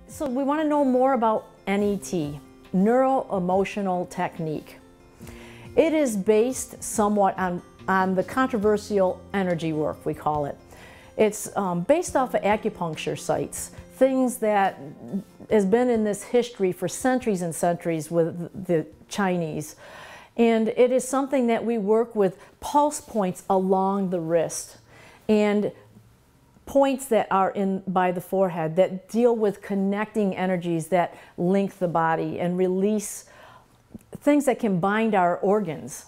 So we want to know more about NET, Neuro-Emotional Technique. It is based somewhat on the controversial energy work, we call it. It's based off of acupuncture sites, things that has been in this history for centuries and centuries with the Chinese. And it is something that we work with pulse points along the wrist and points that are in by the forehead that deal with connecting energies that link the body and release things that can bind our organs.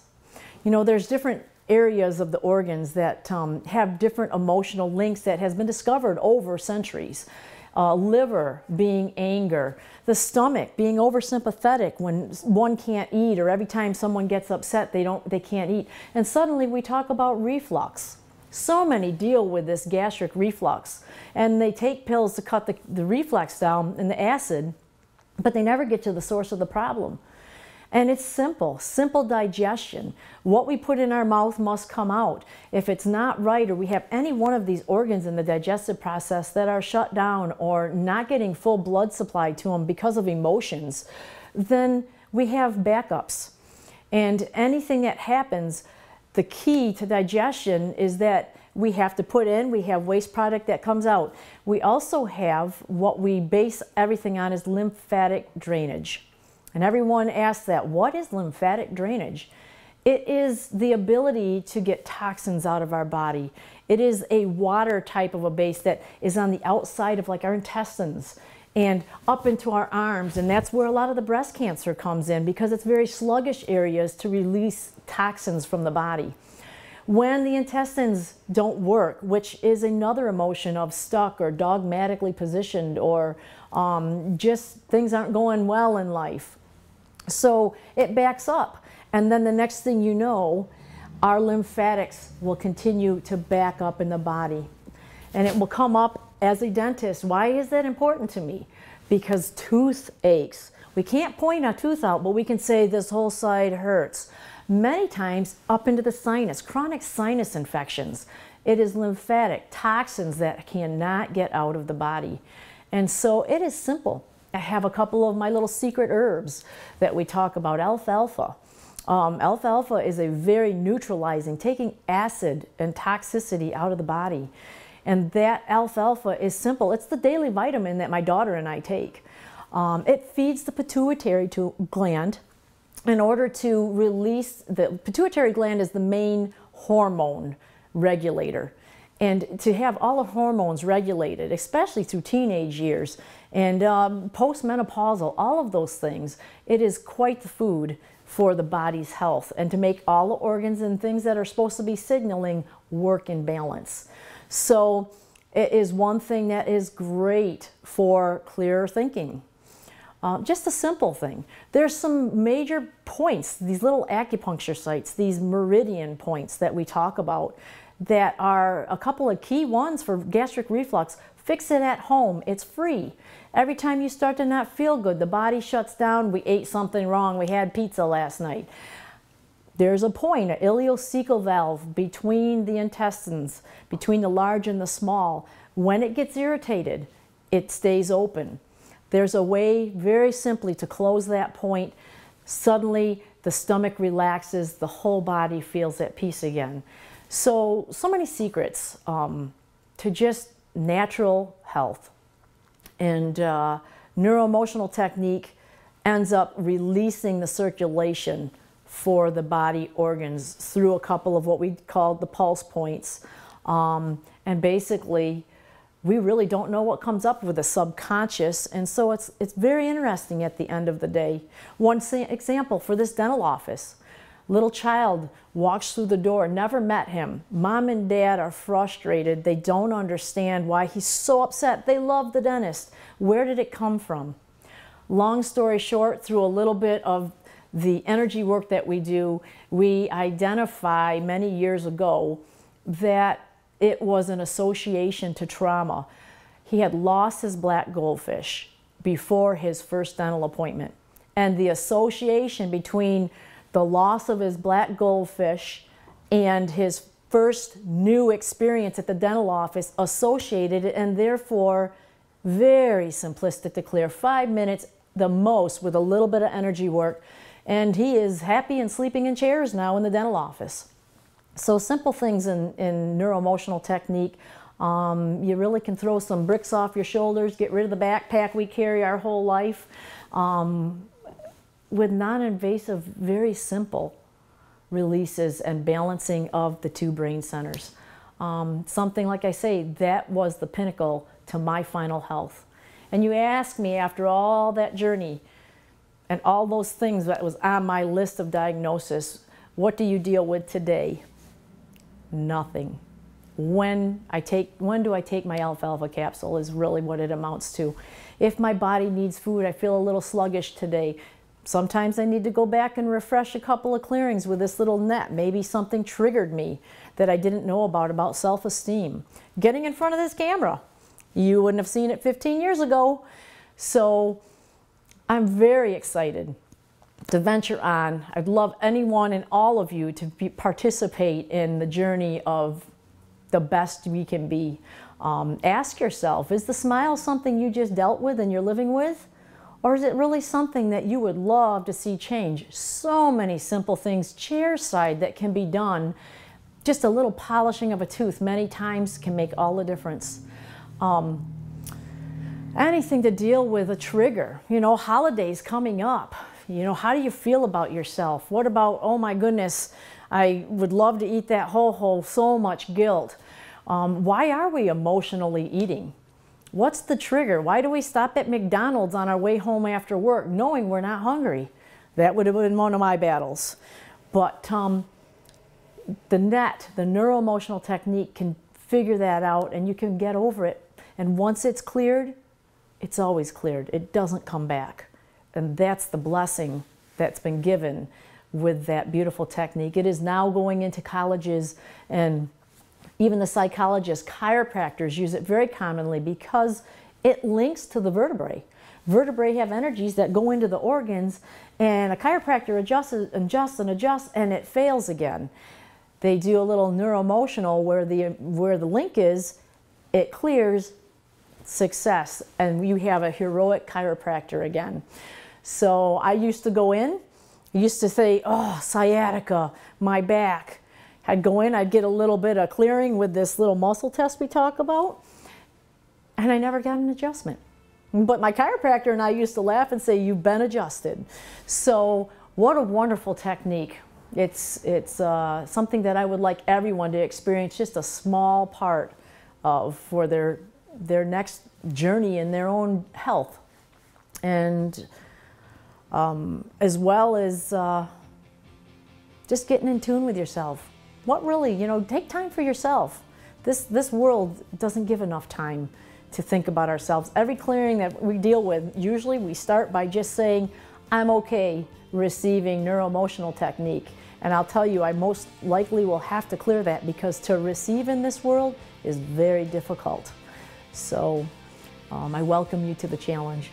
You know, there's different areas of the organs that have different emotional links that has been discovered over centuries. Liver being anger, the stomach being oversympathetic when one can't eat, or every time someone gets upset they can't eat. And suddenly we talk about reflux. So many deal with this gastric reflux, and they take pills to cut the reflux down and the acid, but they never get to the source of the problem. And it's simple digestion. What we put in our mouth must come out. If it's not right, or we have any one of these organs in the digestive process that are shut down or not getting full blood supply to them because of emotions, then we have backups. And anything that happens, the key to digestion is that we have to put in, we have waste product that comes out. We also have what we base everything on is lymphatic drainage. And everyone asks that, what is lymphatic drainage? It is the ability to get toxins out of our body. It is a water type of a base that is on the outside of like our intestines and up into our arms, and that's where a lot of the breast cancer comes in, because it's very sluggish areas to release toxins from the body. When the intestines don't work, which is another emotion of stuck or dogmatically positioned, or just things aren't going well in life, so it backs up, and then the next thing you know, our lymphatics will continue to back up in the body, and it will come up as a dentist. Why is that important to me? Because tooth aches. We can't point a tooth out, but we can say this whole side hurts. Many times up into the sinus, chronic sinus infections. It is lymphatic toxins that cannot get out of the body. And so it is simple. I have a couple of my little secret herbs that we talk about. Alfalfa. Alfalfa is a very neutralizing, taking acid and toxicity out of the body. And that alfalfa is simple. It's the daily vitamin that my daughter and I take. It feeds the pituitary gland in order to release, the pituitary gland is the main hormone regulator. And to have all the hormones regulated, especially through teenage years and postmenopausal, all of those things, it is quite the food for the body's health, and to make all the organs and things that are supposed to be signaling work in balance. So it is one thing that is great for clearer thinking. Just a simple thing. There's some major points, these little acupuncture sites, these meridian points that we talk about, that are a couple of key ones for gastric reflux. Fix it at home. It's free. Every time you start to not feel good, the body shuts down. We ate something wrong. We had pizza last night. There's a point, an ileocecal valve between the intestines, between the large and the small. When it gets irritated, it stays open. There's a way, very simply, to close that point. Suddenly, the stomach relaxes, the whole body feels at peace again. So many secrets to just natural health. And Neuro-Emotional Technique ends up releasing the circulation for the body organs through a couple of what we call the pulse points. And basically, we really don't know what comes up with the subconscious, and so it's very interesting at the end of the day. One example for this dental office. Little child walks through the door, never met him. Mom and dad are frustrated. They don't understand why he's so upset. They love the dentist. Where did it come from? Long story short, through a little bit of the energy work that we do, we identify many years ago that it was an association to trauma. He had lost his black goldfish before his first dental appointment. And the association between the loss of his black goldfish and his first new experience at the dental office associated it, and therefore Very simplistic to clear, 5 minutes the most with a little bit of energy work. And he is happy and sleeping in chairs now in the dental office. So simple things in neuro-emotional technique. You really can throw some bricks off your shoulders, get rid of the backpack we carry our whole life with non-invasive, very simple releases and balancing of the two brain centers. Something like I say, that was the pinnacle to my final health. And you ask me after all that journey and all those things that was on my list of diagnosis, what do you deal with today? Nothing. When do I take my alfalfa capsule is really what it amounts to. If my body needs food, I feel a little sluggish today. Sometimes I need to go back and refresh a couple of clearings with this little net. Maybe something triggered me that I didn't know about self-esteem. Getting in front of this camera. You wouldn't have seen it 15 years ago. So I'm very excited to venture on. I'd love anyone and all of you to participate in the journey of the best we can be. Ask yourself, is the smile something you just dealt with and you're living with? Or is it really something that you would love to see change? So many simple things chairside that can be done. Just a little polishing of a tooth many times can make all the difference. Anything to deal with a trigger, you know, holidays coming up. You know, how do you feel about yourself? What about, oh my goodness, I would love to eat that ho-ho, so much guilt. Why are we emotionally eating? What's the trigger? Why do we stop at McDonald's on our way home after work knowing we're not hungry? That would have been one of my battles. But the neuro-emotional technique can figure that out and you can get over it. And once it's cleared, it's always cleared. It doesn't come back. And that's the blessing that's been given with that beautiful technique. It is now going into colleges, and even the psychologists, chiropractors use it very commonly because it links to the vertebrae. Vertebrae have energies that go into the organs, and a chiropractor adjusts and adjusts, and it fails again. They do a little neuro-emotional where the link is, it clears, success, and you have a heroic chiropractor again. So I used to go in, I used to say, oh, sciatica, my back. I'd go in, I'd get a little bit of clearing with this little muscle test we talk about, and I never got an adjustment. But my chiropractor and I used to laugh and say, you've been adjusted. So what a wonderful technique. It's something that I would like everyone to experience just a small part of for their next journey in their own health. And as well as just getting in tune with yourself. What really, you know, take time for yourself. This world doesn't give enough time to think about ourselves. Every clearing that we deal with, usually we start by just saying, I'm okay receiving neuro-emotional technique. And I'll tell you, I most likely will have to clear that because to receive in this world is very difficult. So I welcome you to the challenge.